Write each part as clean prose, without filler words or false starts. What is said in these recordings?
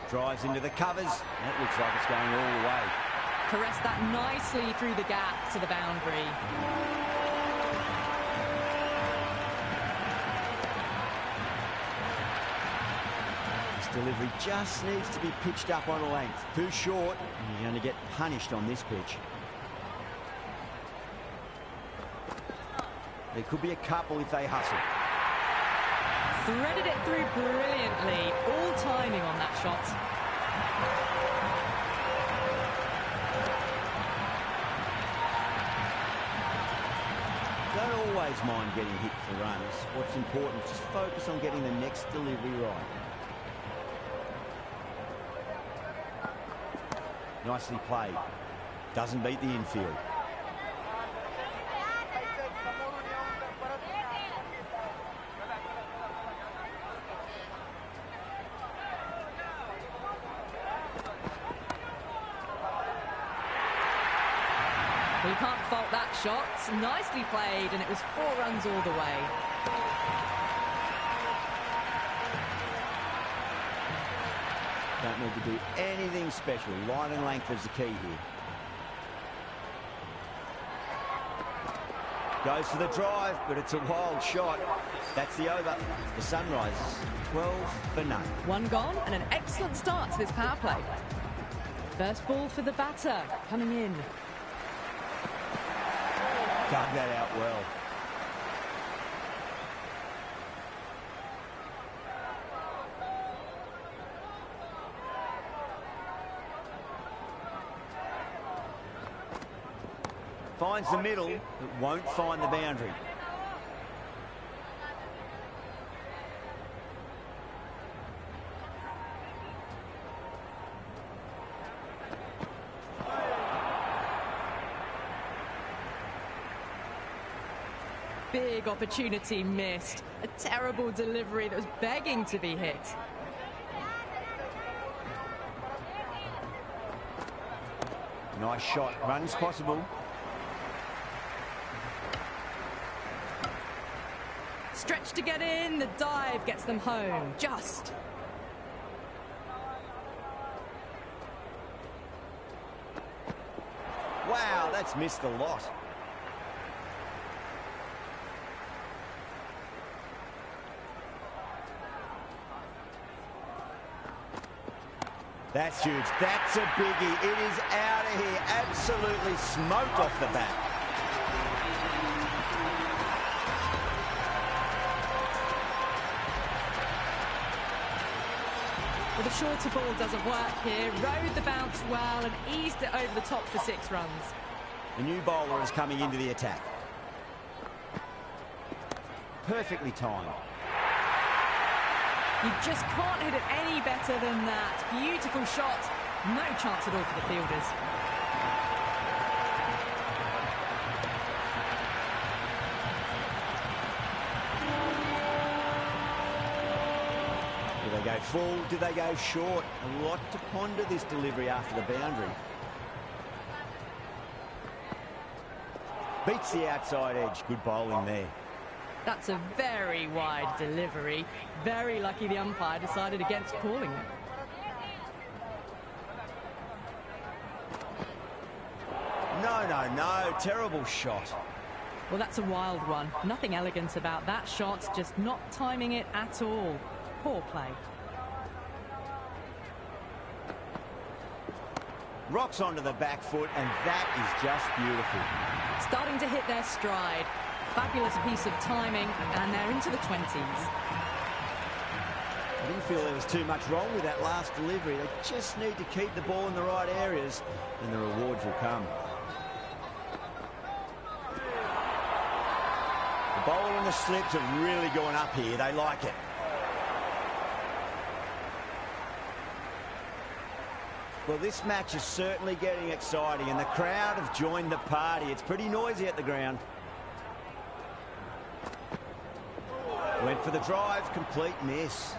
Drives into the covers. That looks like it's going all the way. Caressed that nicely through the gap to the boundary. This delivery just needs to be pitched up on a length. Too short, and you're going to get punished on this pitch. There could be a couple if they hustle. Threaded it through brilliantly. All timing on that shot. Don't always mind getting hit for runs. What's important, just focus on getting the next delivery right. Nicely played. Doesn't beat the infield. Well, you can't fault that shot. Nicely played, and it was 4 runs all the way. Don't need to do anything special. Line and length is the key here. Goes for the drive, but it's a wild shot. That's the over. The sun rises 12 for none. 1 gone, and an excellent start to this power play. First ball for the batter, coming in. Dug that out well. Finds the middle, but won't find the boundary. Big opportunity missed. A terrible delivery that was begging to be hit. Nice shot. Runs possible. Stretch to get in. The dive gets them home. Just. Wow, that's missed a lot. That's huge. That's a biggie. It is out of here. Absolutely smoked off the bat. Well, the shorter ball doesn't work here. Rode the bounce well and eased it over the top for 6 runs. The new bowler is coming into the attack. Perfectly timed. You just can't hit it any better than that. Beautiful shot. No chance at all for the fielders. Do they go full? Do they go short? A lot to ponder this delivery after the boundary. Beats the outside edge. Good bowling there. That's a very wide delivery. Very lucky the umpire decided against calling it. No. Terrible shot. Well, that's a wild one. Nothing elegant about that shot. Just not timing it at all. Poor play. Rocks onto the back foot, and that is just beautiful. Starting to hit their stride. Fabulous piece of timing, and they're into the 20s. I didn't feel there was too much wrong with that last delivery. They just need to keep the ball in the right areas, and the rewards will come. The bowler and the slips have really gone up here. They like it. Well, this match is certainly getting exciting, and the crowd have joined the party. It's pretty noisy at the ground. Went for the drive, complete miss.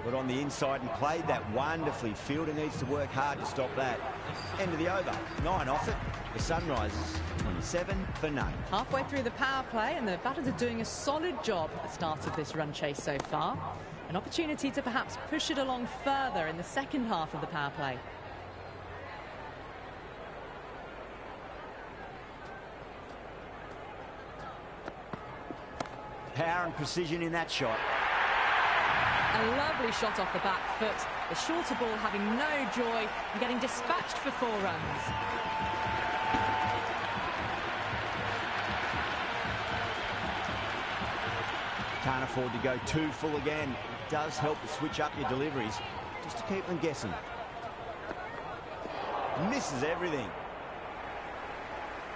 Got on the inside and played that wonderfully. Fielder needs to work hard to stop that. End of the over. 9 off it. The Sunrisers 27 for none. Halfway through the power play, and the batters are doing a solid job at the start of this run chase so far. An opportunity to perhaps push it along further in the second half of the power play. Power and precision in that shot. A lovely shot off the back foot. The shorter ball having no joy and getting dispatched for 4 runs. Can't afford to go too full again. It does help to switch up your deliveries just to keep them guessing. Misses everything.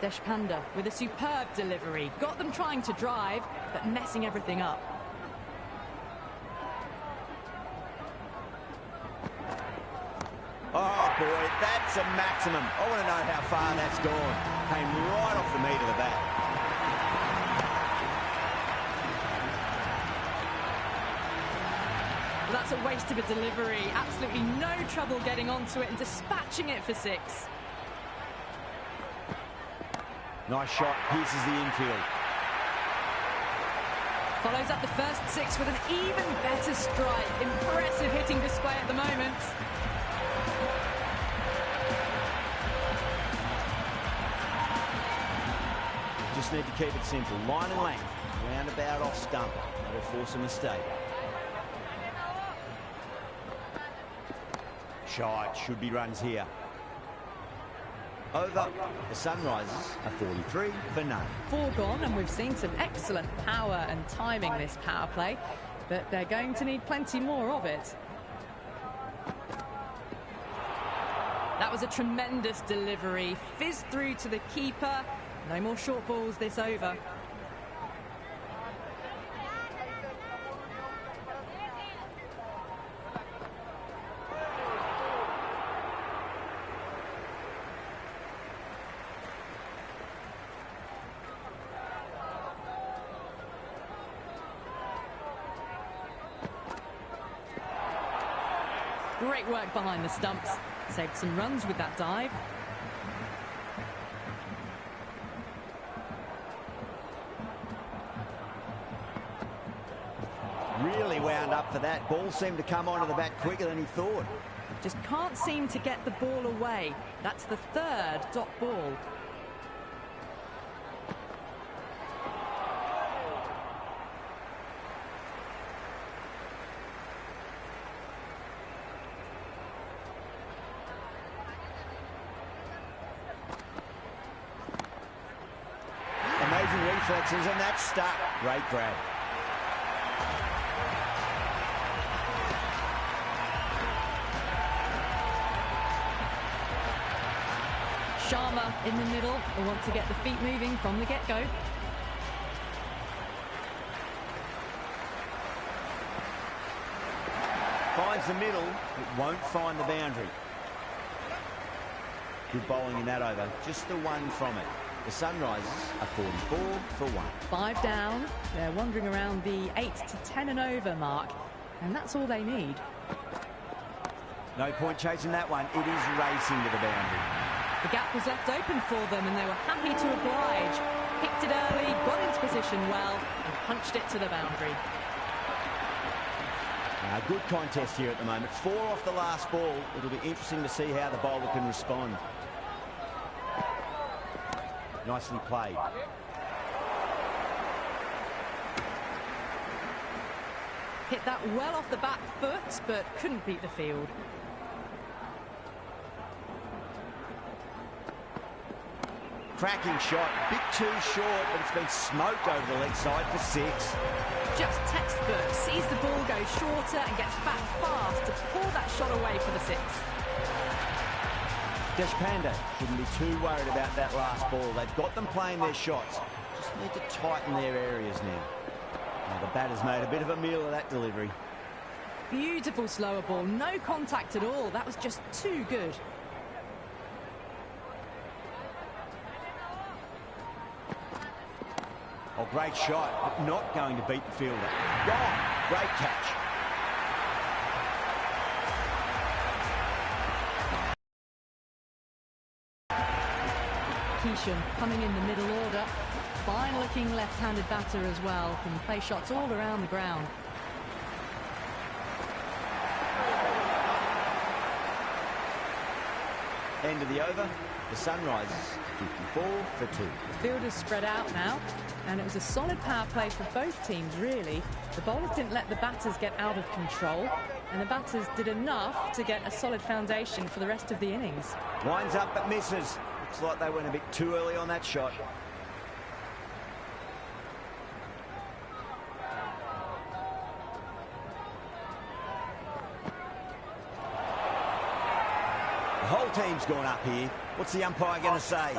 Deshpande with a superb delivery. Got them trying to drive, but messing everything up. Oh boy, that's a maximum. I want to know how far that's gone. Came right off the meat of the bat. Well, that's a waste of a delivery. Absolutely no trouble getting onto it and dispatching it for 6. Nice shot, pierces the infield. Follows up the first 6 with an even better strike. Impressive hitting display at the moment. Just need to keep it simple. Line and length. Roundabout off stump. That'll force a mistake. Shot. Should be runs here. Over. The Sunrisers are 43 for none. 4 gone, and we've seen some excellent power and timing this power play, but they're going to need plenty more of it. That was a tremendous delivery. Fizzed through to the keeper. No more short balls this over. Great work behind the stumps. Saved some runs with that dive. Really wound up for that. Ball seemed to come onto the bat quicker than he thought. Just can't seem to get the ball away. That's the 3rd dot ball. Amazing reflexes, and that's stuck. Great grab. Sharma in the middle. They want to get the feet moving from the get-go. Finds the middle, but won't find the boundary. Good bowling in that over. Just the 1 from it. The Sunrisers are 44 for 1. 5 down. They're wandering around the 8 to 10 and over mark, and that's all they need. No point chasing that one. It is racing to the boundary. The gap was left open for them, and they were happy to oblige. Picked it early, got into position well, and punched it to the boundary. Good contest here at the moment. 4 off the last ball. It'll be interesting to see how the bowler can respond. Nicely played. Hit that well off the back foot, but couldn't beat the field. Cracking shot, bit too short, but it's been smoked over the leg side for 6. Just textbook, sees the ball go shorter and gets back fast to pull that shot away for the 6. Deshpande shouldn't be too worried about that last ball. They've got them playing their shots. Just need to tighten their areas now. The batter's made a bit of a meal of that delivery. Beautiful slower ball, no contact at all. That was just too good. Oh, great shot, but not going to beat the fielder. Gone. Great catch. Keesham coming in the middle order. Fine-looking left-handed batter as well. Can play shots all around the ground. End of the over. The Sunrisers 54 for 2. The field is spread out now, and it was a solid power play for both teams, really. The bowlers didn't let the batters get out of control, and the batters did enough to get a solid foundation for the rest of the innings. Winds up but misses. Looks like they went a bit too early on that shot. The whole team's gone up here. What's the umpire going to say?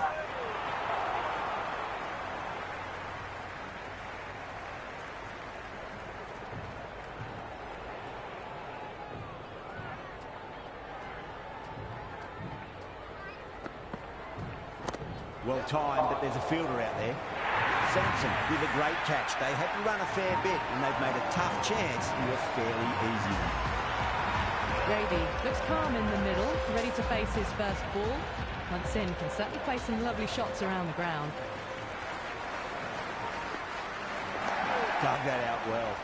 Well timed, but there's a fielder out there. Sampson with a great catch. They had to run a fair bit, and they've made a tough chance into a fairly easy one. Grady looks calm in the middle, ready to face his first ball. Once in, can certainly play some lovely shots around the ground. Dug that out well.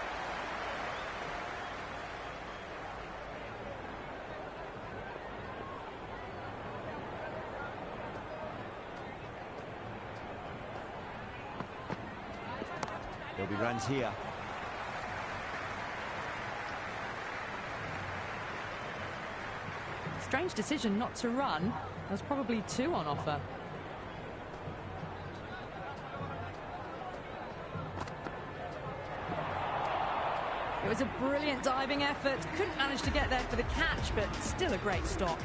There'll be runs here. Strange decision not to run. There was probably 2 on offer. It was a brilliant diving effort. Couldn't manage to get there for the catch, but still a great stop.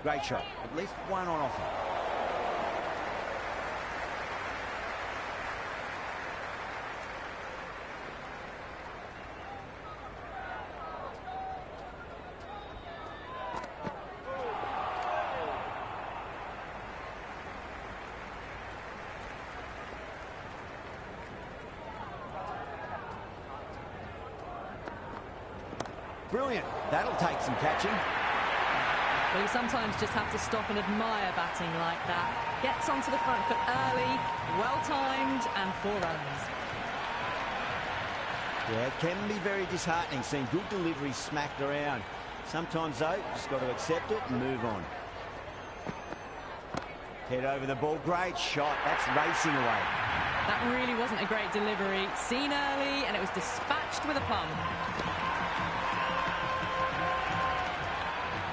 Great shot. At least 1 on offer. Brilliant. That'll take some catching. Well, you sometimes just have to stop and admire batting like that. Gets onto the front foot early, well-timed, and 4 runs. Yeah, it can be very disheartening seeing good delivery smacked around. Sometimes, though, you just got to accept it and move on. Head over the ball. Great shot. That's racing away. That really wasn't a great delivery. Seen early, and it was dispatched with a plum.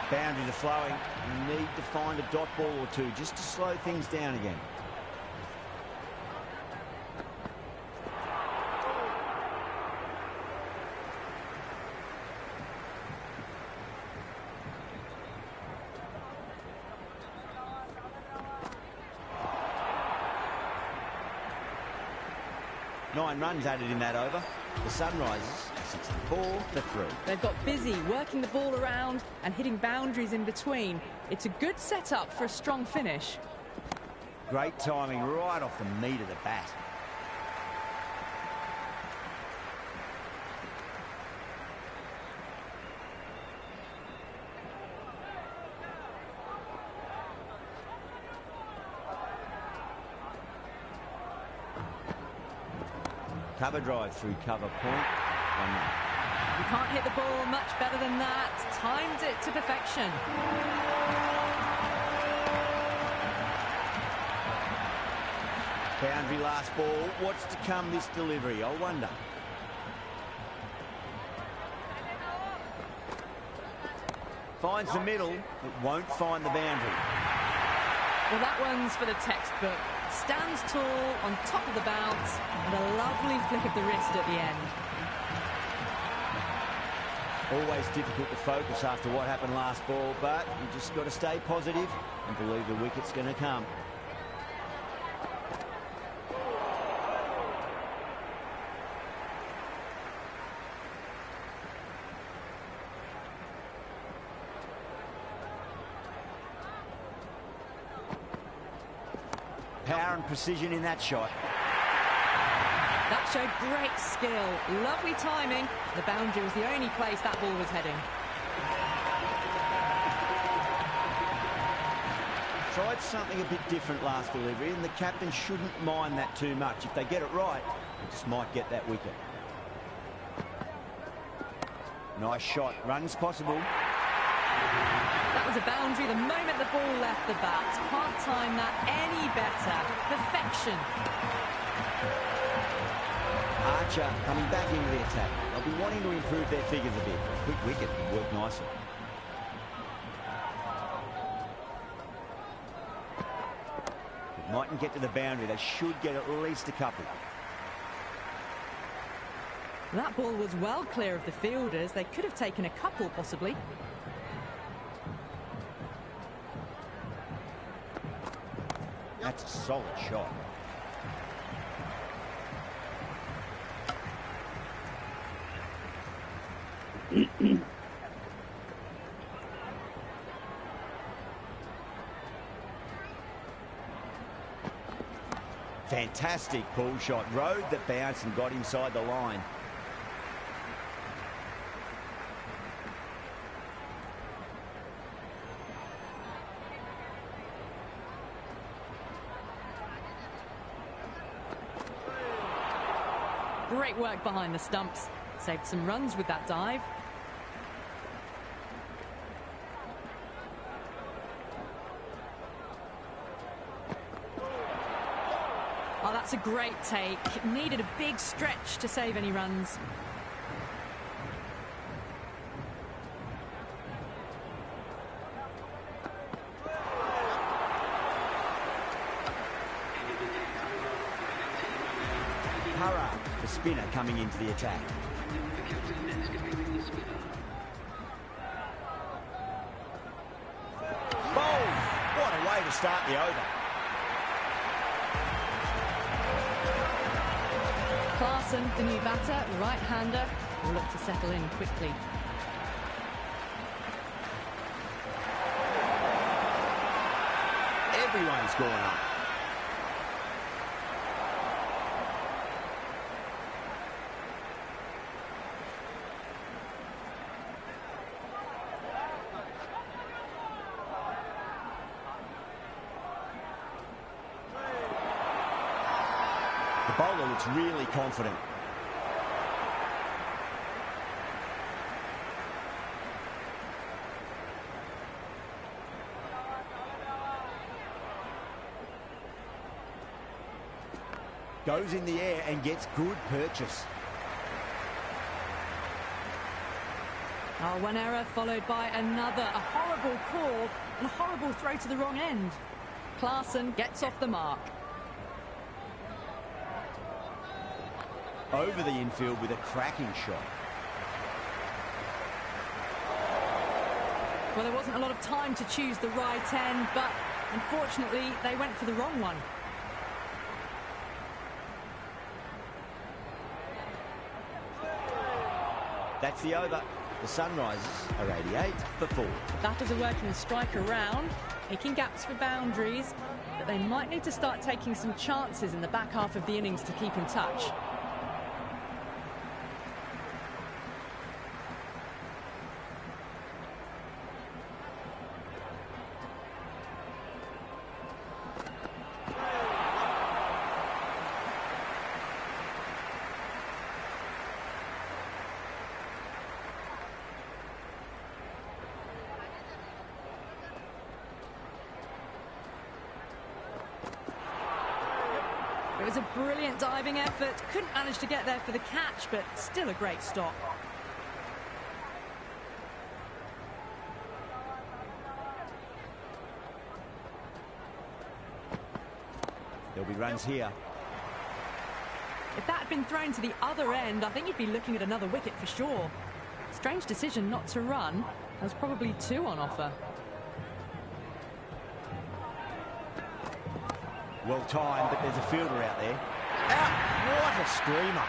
Boundaries are flowing. You need to find a dot ball or 2 just to slow things down again. Nine runs added in that over. The Sunrisers 64 for 3. They've got busy working the ball around and hitting boundaries in between. It's a good setup for a strong finish. Great timing right off the meat of the bat. Cover drive through cover point. You can't hit the ball much better than that. Timed it to perfection. Boundary last ball. What's to come this delivery? I wonder. Finds the middle, but won't find the boundary. Well, that one's for the textbook. Stands tall on top of the bounce and a lovely flick of the wrist at the end. Always difficult to focus after what happened last ball, but you just got to stay positive and believe the wicket's going to come. Power and precision in that shot. That showed great skill, lovely timing. The boundary was the only place that ball was heading. Tried something a bit different last delivery, and the captain shouldn't mind that too much. If they get it right, they just might get that wicket. Nice shot. Runs possible. That was a boundary the moment the ball left the bat. Can't time that any better. Perfection. Archer coming back into the attack. They'll be wanting to improve their figures a bit. Quick wicket would work nicely. It mightn't get to the boundary. They should get at least a couple. That ball was well clear of the fielders. They could have taken a couple, possibly. That's a solid shot. Fantastic pull shot. Rode the bounce and got inside the line. Great work behind the stumps. Saved some runs with that dive. Oh, that's a great take. Needed a big stretch to save any runs. The spinner coming into the attack. Bowled! What a way to start the over. Clarkson, the new batter, right-hander, will look to settle in quickly. Everyone's gone up. The bowler looks really confident. Goes in the air and gets good purchase. Oh, one error followed by another. A horrible call and a horrible throw to the wrong end. Clarkson gets off the mark. Over the infield with a cracking shot. Well, there wasn't a lot of time to choose the right end, but unfortunately they went for the wrong one. That's the over. The Sunrisers are 88 for 4. Batters are working the strike around, picking gaps for boundaries, but they might need to start taking some chances in the back half of the innings to keep in touch. It was a brilliant diving effort. Couldn't manage to get there for the catch, but still a great stop. There'll be runs here. If that had been thrown to the other end, I think you'd be looking at another wicket for sure. Strange decision not to run. There was probably 2 on offer. Well timed, but there's a fielder out there. Out! What a screamer!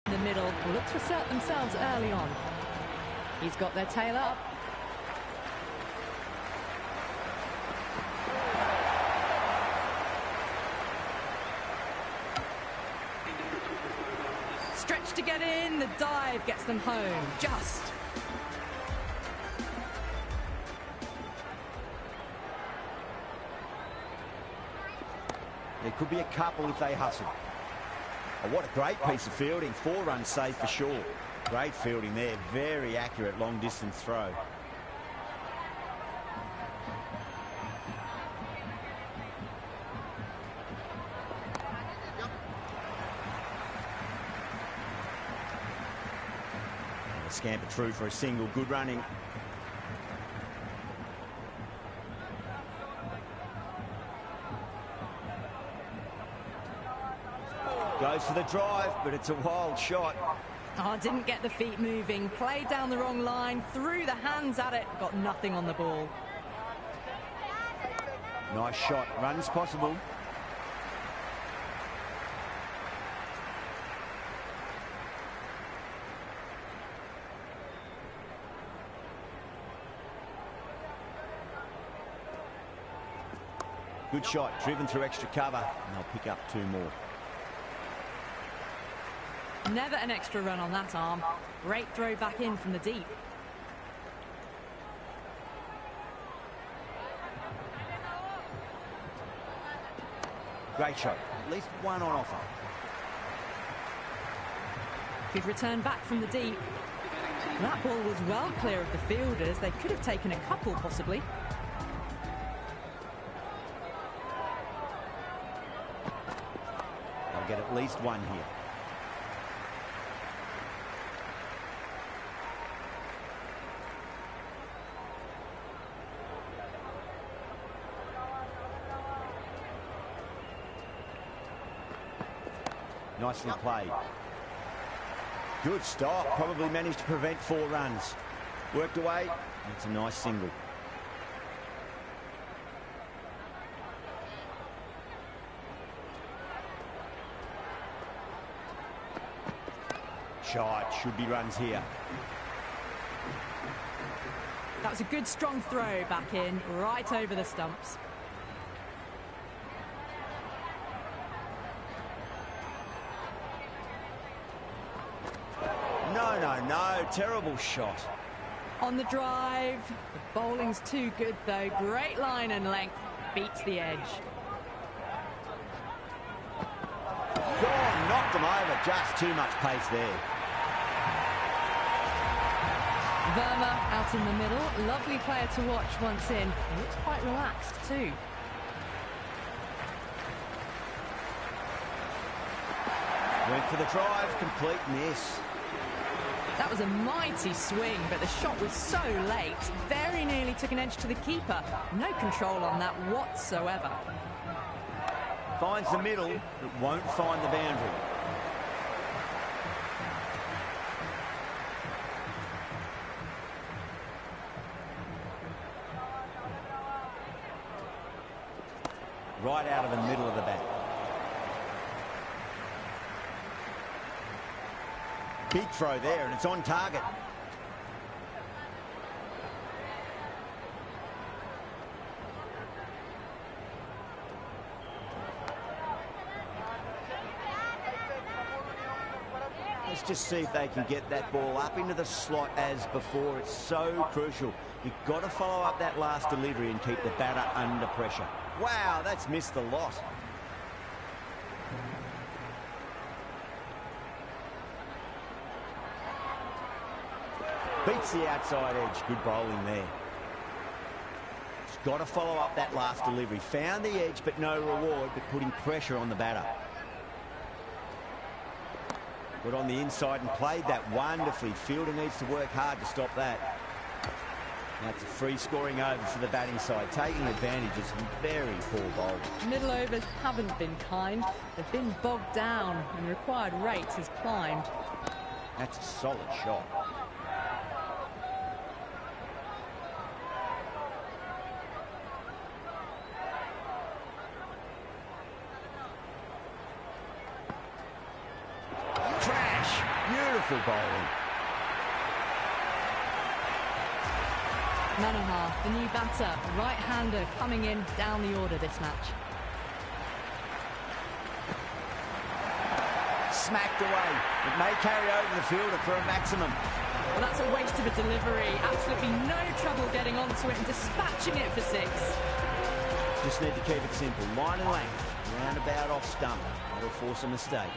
In the middle, will look to assert themselves early on. He's got their tail up. stretch to get in. The dive gets them home. Just. There could be a couple if they hustle. Oh, what a great piece of fielding. 4 runs saved for sure. Great fielding there. Very accurate long distance throw. And a scamper through for a single. Good running. Goes for the drive, but it's a wild shot. Oh, didn't get the feet moving. Played down the wrong line. Threw the hands at it. Got nothing on the ball. Nice shot. Runs possible. Good shot. Driven through extra cover. And they'll pick up 2 more. Never an extra run on that arm. Great throw back in from the deep. Great shot. At least 1 on offer. Good return back from the deep. That ball was well clear of the fielders. They could have taken a couple, possibly. They'll get at least 1 here. Nicely played. Good stop. Probably managed to prevent 4 runs. Worked away. It's a nice single. Shot. Should be runs here. That was a good strong throw back in, right over the stumps. No, terrible shot. On the drive. The bowling's too good, though. Great line and length. Beats the edge. Gone, knocked them over. Just too much pace there. Verma out in the middle. Lovely player to watch once in. He looks quite relaxed, too. Went for the drive. Complete miss. That was a mighty swing, but the shot was so late. Very nearly took an edge to the keeper. No control on that whatsoever. Finds the middle, but won't find the boundary. Right out of the middle of the bat. Big throw there, and it's on target. Let's just see if they can get that ball up into the slot as before. It's so crucial. You've got to follow up that last delivery and keep the batter under pressure. Wow, that's missed a lot. Beats the outside edge. Good bowling there. Just got to follow up that last delivery. Found the edge, but no reward, but putting pressure on the batter. Got on the inside and played that wonderfully. Fielder needs to work hard to stop that. That's a free scoring over for the batting side, taking advantage of some very poor bowling. Middle overs haven't been kind. They've been bogged down and required rate has climbed. That's a solid shot. Beautiful bowling. Manohar, the new batter, right-hander coming in down the order this match. smacked away. It may carry over the fielder for a maximum. Well, that's a waste of a delivery. Absolutely no trouble getting onto it and dispatching it for 6. Just need to keep it simple. Line and length. Roundabout off stump. That'll force a mistake.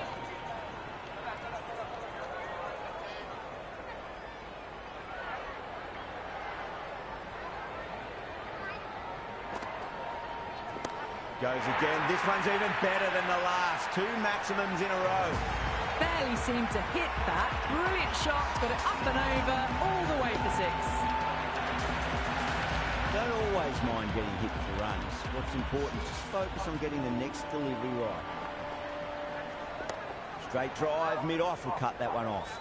Goes again. This one's even better than the last. 2 maximums in a row. Barely seemed to hit that. Brilliant shot. Got it up and over, all the way for 6. Don't always mind getting hit for runs. What's important is just focus on getting the next delivery right. Straight drive, mid-off will cut that one off.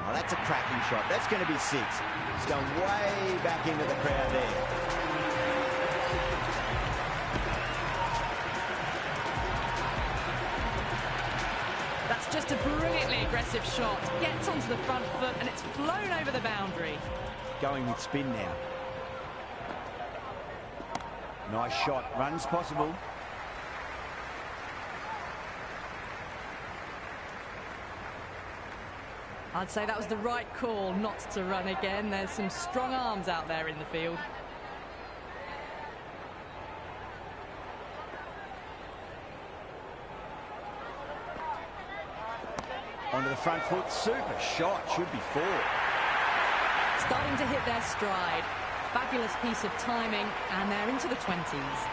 Oh, that's a cracking shot. That's going to be 6. It's going way back into the crowd there. That's just a brilliantly aggressive shot. Gets onto the front foot and it's flown over the boundary. Going with spin now. Nice shot. Runs possible. I'd say that was the right call not to run again. There's some strong arms out there in the field. Onto the front foot. Super shot. Should be 4. Starting to hit their stride. Fabulous piece of timing, and they're into the 20s.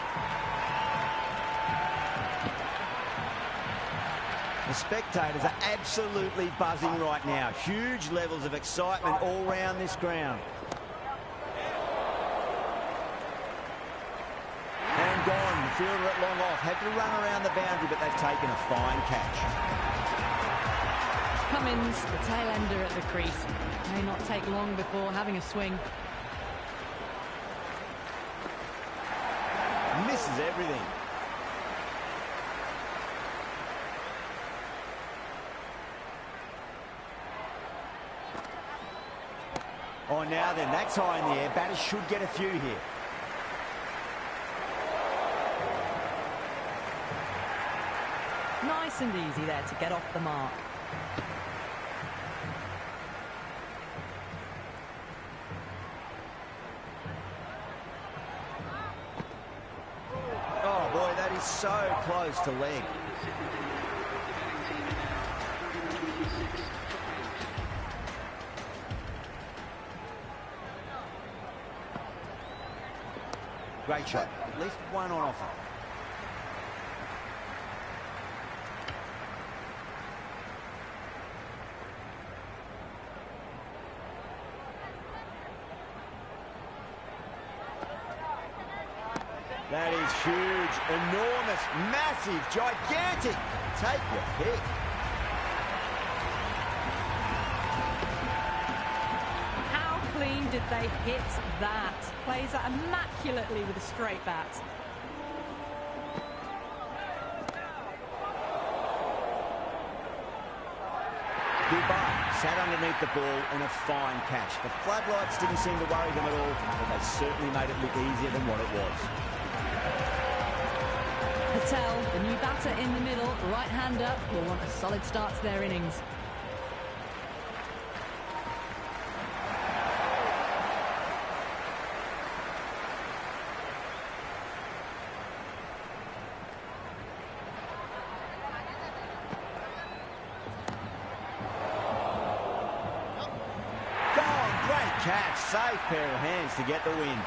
The spectators are absolutely buzzing right now. Huge levels of excitement all round this ground. And gone. The fielder at long off. Had to run around the boundary, but they've taken a fine catch. Cummins, the tail ender at the crease. May not take long before having a swing. Misses everything. Oh, now then, that's high in the air. Batters should get a few here. Nice and easy there to get off the mark. Oh, boy, that is so close to leg. Great shot. At least one on offer. That is huge, enormous, massive, gigantic. Take your pick. How clean did they hit that? Plays that immaculately with a straight bat. Goodbye. Sat underneath the ball and a fine catch. The floodlights didn't seem to worry them at all, but they certainly made it look easier than what it was. Patel, the new batter in the middle, right-hander, will want a solid start to their innings. Gone, great catch, safe pair of hands to get the win.